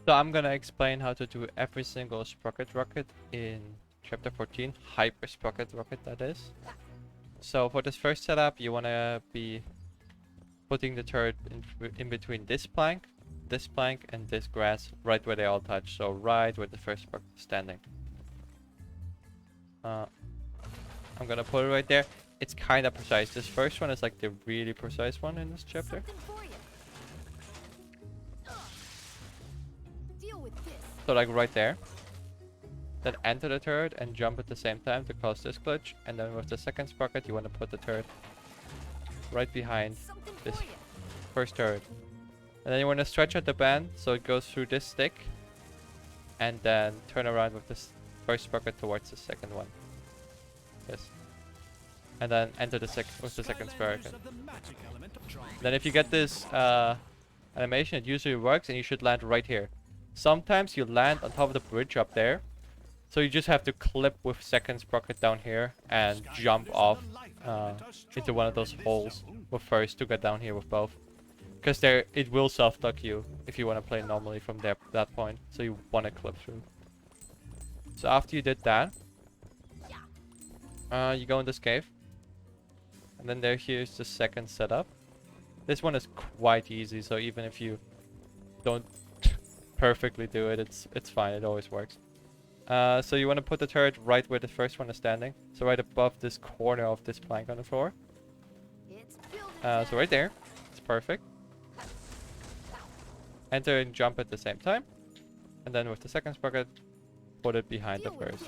So I'm gonna explain how to do every single sprocket rocket in chapter 14, hyper sprocket rocket that is. So for this first setup, you wanna be putting the turret in between this plank, and this grass, right where they all touch. So right where the first sprocket is standing. I'm gonna put it right there. It's kind of precise. This first one is like the really precise one in this chapter. So like right there. Then enter the turret and jump at the same time to cause this glitch. And then with the second sprocket, you want to put the turret right behind this first turret. And then you want to stretch out the band so it goes through this stick. And then turn around with this first sprocket towards the second one. Yes. And then enter the with the second sprocket. Then if you get this animation, it usually works and you should land right here. Sometimes you land on top of the bridge up there. So you just have to clip with second sprocket down here and jump off into one of those holes with first to get down here with both. Because there it will self-duck you if you want to play normally from that point. So you want to clip through. So after you did that, you go in this cave. And then here's the second setup. This one is quite easy, so even if you don't perfectly do it, it's fine. It always works. So you want to put the turret right where the first one is standing. So right above this corner of this plank on the floor. So right there. It's perfect. Enter and jump at the same time. And then with the second sprocket, put it behind the first.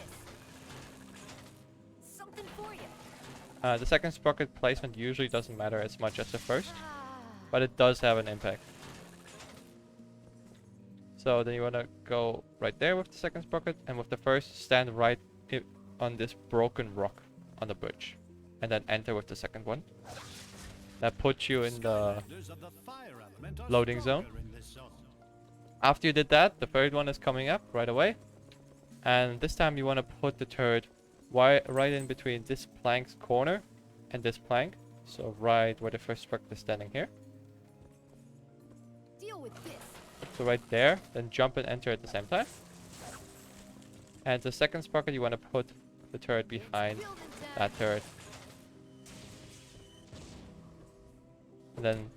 The second sprocket placement usually doesn't matter as much as the first. But it does have an impact. So then you want to go right there with the second sprocket, and with the first, stand right on this broken rock on the bridge. And then enter with the second one. That puts you in the loading zone. After you did that, the third one is coming up right away. And this time you want to put the turret right in between this plank's corner and this plank. So right where the first sprocket is standing here. Deal with this. So right there, then jump and enter at the same time. And the second sprocket, you want to put the turret behind that turret. And then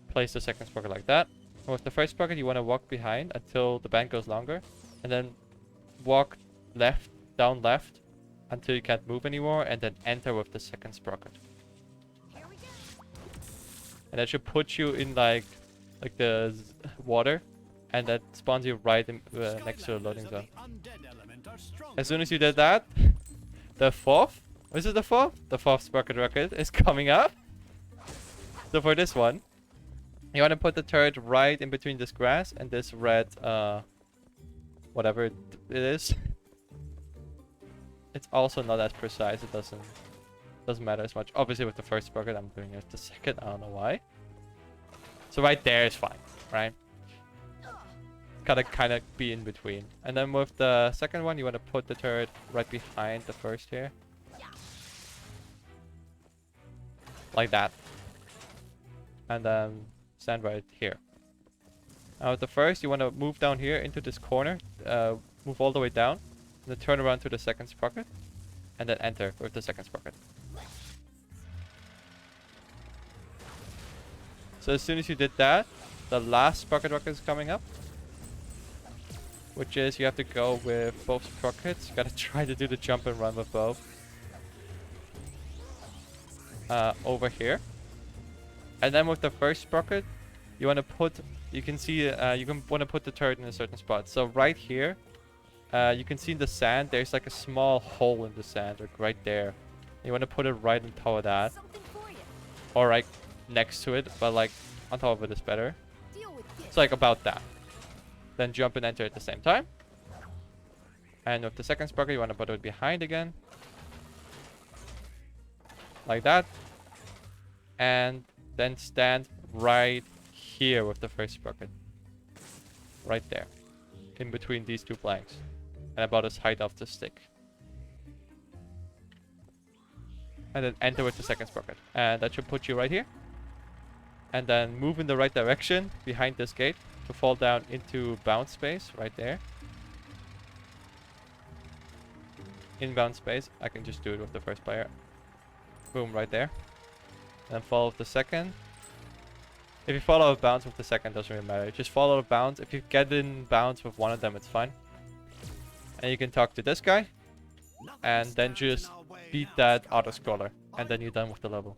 place the second sprocket like that. And with the first sprocket, you want to walk behind until the band goes longer. And then walk down left, until you can't move anymore. And then enter with the second sprocket. And that should put you in like the water, and that spawns you right in, next to the loading zone. As soon as you did that, the fourth sprocket rocket is coming up. So for this one, you want to put the turret right in between this grass and this red whatever it is. It's also not as precise. It doesn't matter as much. Obviously with the first sprocket, I'm doing it with the second. I don't know why. So right there is fine, right? Gotta kind of be in between. And then with the second one, you want to put the turret right behind the first here. Like that. And then stand right here. Now with the first, you want to move down here into this corner. Move all the way down. And then turn around to the second sprocket. And then enter with the second sprocket. So as soon as you did that, the last sprocket rocket is coming up. Which is you have to go with both sprockets. You gotta try to do the jump and run with both. Over here. And then with the first sprocket, you want to put, you can see, want to put the turret in a certain spot. So right here, you can see in the sand, there's like a small hole in the sand, like right there. You want to put it right on top of that. Or right next to it, but like on top of it is better. It's like about that. Then jump and enter at the same time. And with the second sprocket, you want to put it behind again. Like that. And then stand right here with the first sprocket. Right there. In between these two planks. And about as height of the stick. And then enter with the second sprocket. And that should put you right here. And then move in the right direction behind this gate. to fall down into bounce space right there. Inbound space. I can just do it with the first player. Boom, right there. And follow with the second. If you follow a bounce with the second, doesn't really matter. Just follow a bounce. If you get in bounce with one of them, it's fine. And you can talk to this guy. And then just beat that auto-scroller. And then you're done with the level.